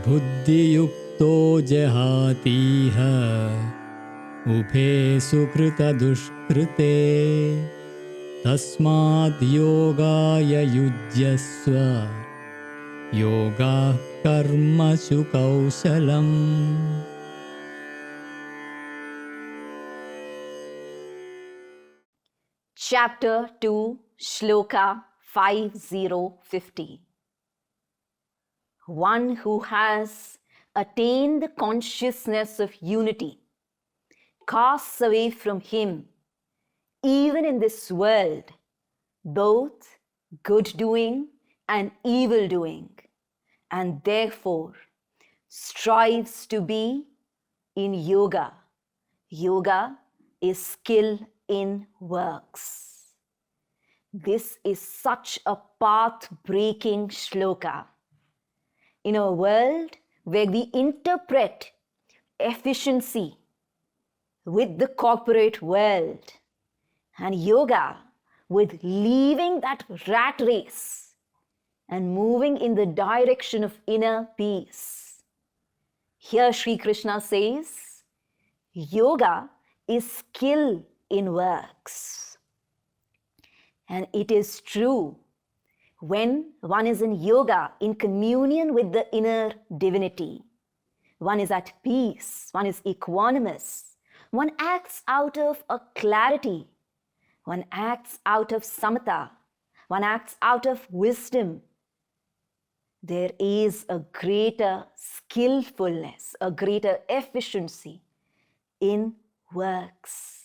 बुद्धियुक्तो जहातीह उभे सुकृतदुष्कृते तस्माद् योगाय युज्यस्व योगाः कर्मसु कौशलम्. Chapter 2, Shloka 5050. One who has attained the consciousness of unity casts away from him, even in this world, both good doing and evil doing, and therefore strives to be in yoga. Yoga is skill in works. This is such a path-breaking shloka. In a world where we interpret efficiency with the corporate world and yoga with leaving that rat race and moving in the direction of inner peace, here Sri Krishna says, yoga is skill in works. And it is true, when one is in yoga, in communion with the inner divinity, one is at peace, one is equanimous, one acts out of a clarity, one acts out of samatha, one acts out of wisdom. There is a greater skillfulness, a greater efficiency in works.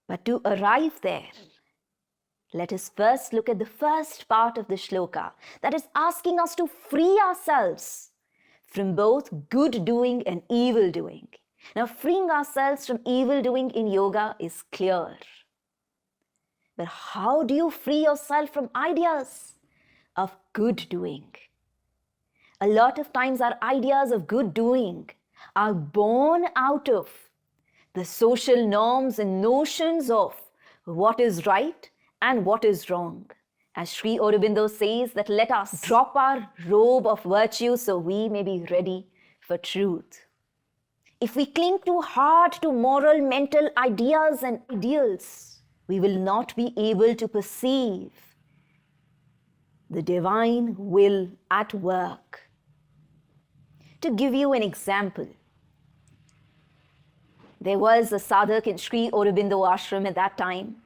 But to arrive there, let us first look at the first part of the shloka, that is asking us to free ourselves from both good doing and evil doing. Now, freeing ourselves from evil doing in yoga is clear. But how do you free yourself from ideas of good doing? A lot of times our ideas of good doing are born out of the social norms and notions of what is right and what is wrong. As Sri Aurobindo says, that let us drop our robe of virtue so we may be ready for truth. If we cling too hard to moral, mental ideas and ideals, we will not be able to perceive the divine will at work. To give you an example, there was a sadhak in Sri Aurobindo ashram at that time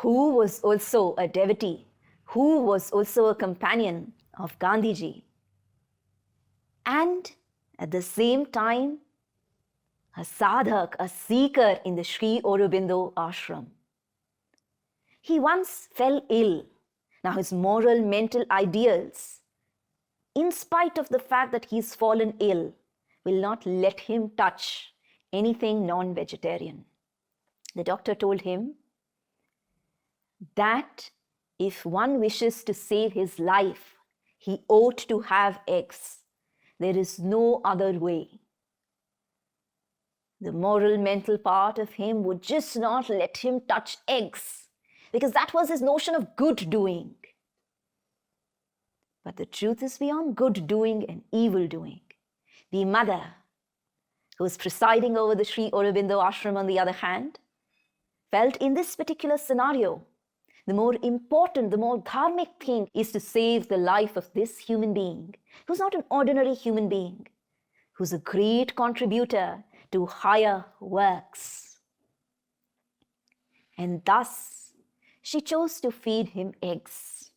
who was also a devotee, who was also a companion of Gandhiji, and at the same time a sadhak, a seeker in the Sri Aurobindo ashram. He once fell ill. Now his moral, mental ideals, in spite of the fact that he's fallen ill, will not let him touch anything non-vegetarian. The doctor told him that if one wishes to save his life, he ought to have eggs. There is no other way. The moral, mental part of him would just not let him touch eggs, because that was his notion of good doing. But the truth is beyond good doing and evil doing. The mother who was presiding over the Sri Aurobindo ashram, on the other hand, felt in this particular scenario, the more important, the more dharmic thing is to save the life of this human being, who's not an ordinary human being, who's a great contributor to higher works. And thus, she chose to feed him eggs.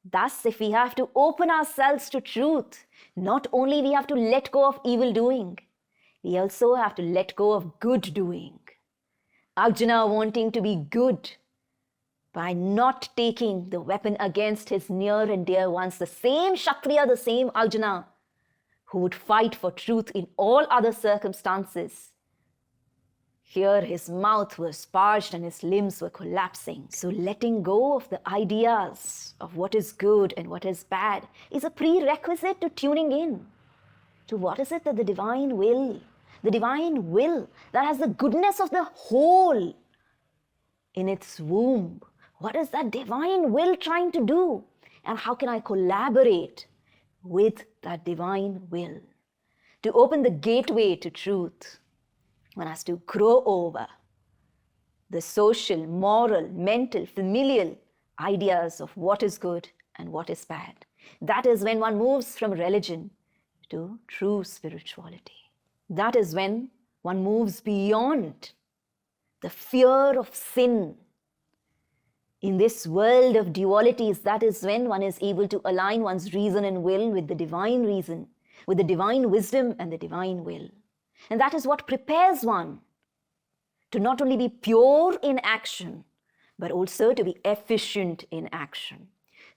Thus, if we have to open ourselves to truth, not only we have to let go of evil doing, we also have to let go of good doing. Arjuna wanting to be good by not taking the weapon against his near and dear ones, the same Kshatriya, the same Arjuna, who would fight for truth in all other circumstances. Here his mouth was parched and his limbs were collapsing. So letting go of the ideas of what is good and what is bad is a prerequisite to tuning in to what is it that the divine will that has the goodness of the whole in its womb. What is that divine will trying to do? and how can I collaborate with that divine will? To open the gateway to truth, one has to grow over the social, moral, mental, familial ideas of what is good and what is bad. That is when one moves from religion to true spirituality. That is when one moves beyond the fear of sin. In this world of dualities, that is when one is able to align one's reason and will with the divine reason, with the divine wisdom and the divine will. And that is what prepares one to not only be pure in action, but also to be efficient in action.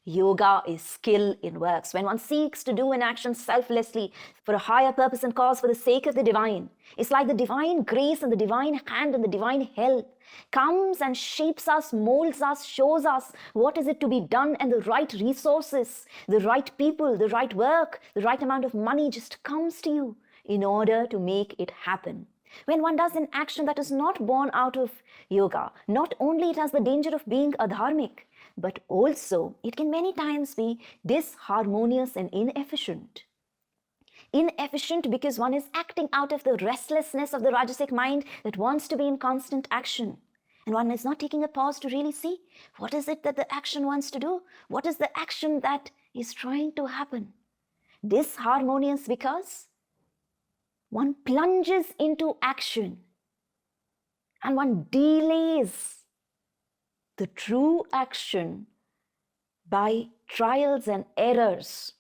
Yoga is skill in works. When one seeks to do an action selflessly for a higher purpose and cause for the sake of the divine, it's like the divine grace and the divine hand and the divine help comes and shapes us, molds us, shows us what is it to be done, and the right resources, the right people, the right work, the right amount of money just comes to you in order to make it happen. When one does an action that is not born out of yoga, not only it has the danger of being adharmic, but also it can many times be disharmonious and inefficient. Inefficient because one is acting out of the restlessness of the Rajasic mind that wants to be in constant action. And one is not taking a pause to really see what is it that the action wants to do? What is the action that is trying to happen? Disharmonious because one plunges into action and one delays the true action by trials and errors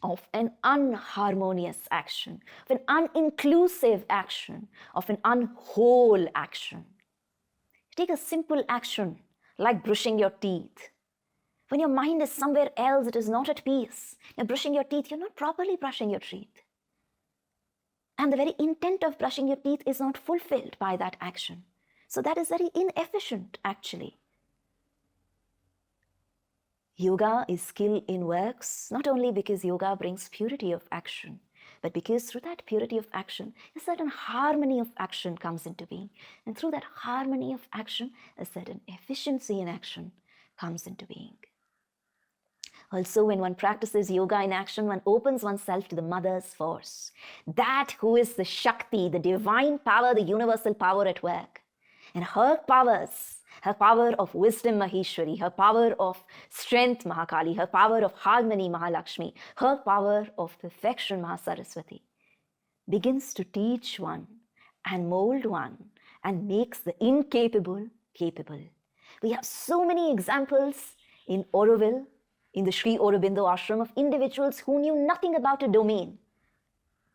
of an unharmonious action, of an uninclusive action, of an unwhole action. Take a simple action like brushing your teeth. When your mind is somewhere else, it is not at peace. You're brushing your teeth, you're not properly brushing your teeth. And the very intent of brushing your teeth is not fulfilled by that action. So that is very inefficient, actually. Yoga is skill in works, not only because yoga brings purity of action, but because through that purity of action, a certain harmony of action comes into being. And through that harmony of action, a certain efficiency in action comes into being. Also, when one practices yoga in action, one opens oneself to the mother's force. That who is the Shakti, the divine power, the universal power at work. And her powers, her power of wisdom Maheshwari, her power of strength Mahakali, her power of harmony Mahalakshmi, her power of perfection Mahasaraswati, begins to teach one and mold one and makes the incapable capable. We have so many examples in Auroville, in the Sri Aurobindo ashram, of individuals who knew nothing about a domain,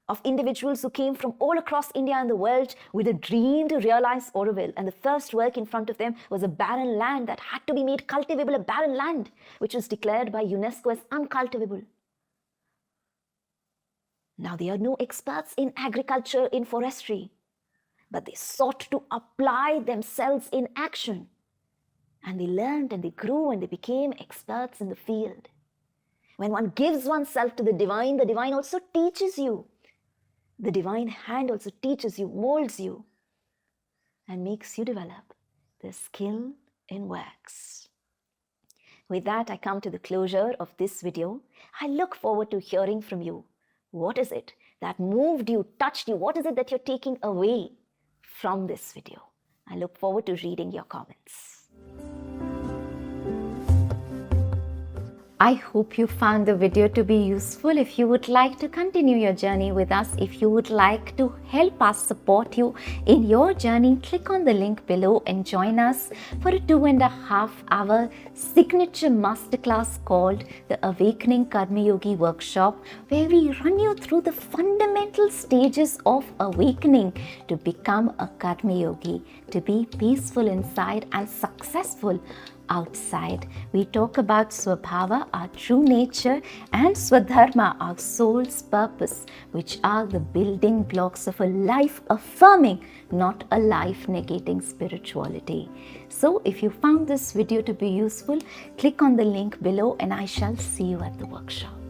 of individuals who came from all across India and the world with a dream to realize Auroville. And the first work in front of them was a barren land that had to be made cultivable, a barren land which was declared by UNESCO as uncultivable. Now they are no experts in agriculture, in forestry, but they sought to apply themselves in action. And they learned and they grew and they became experts in the field. When one gives oneself to the divine also teaches you. The divine hand also teaches you, molds you, and makes you develop the skill in works. With that, I come to the closure of this video. I look forward to hearing from you. What is it that moved you, touched you? What is it that you're taking away from this video? I look forward to reading your comments. I hope you found the video to be useful. If you would like to continue your journey with us, if you would like to help us support you in your journey, click on the link below and join us for a 2.5-hour signature masterclass called the Awakening Karma Yogi Workshop, where we run you through the fundamental stages of awakening to become a Karma Yogi, to be peaceful inside and successful outside. We talk about Swabhava, our true nature, and Swadharma, our soul's purpose, which are the building blocks of a life affirming, not a life negating spirituality. So if you found this video to be useful, click on the link below and I shall see you at the workshop.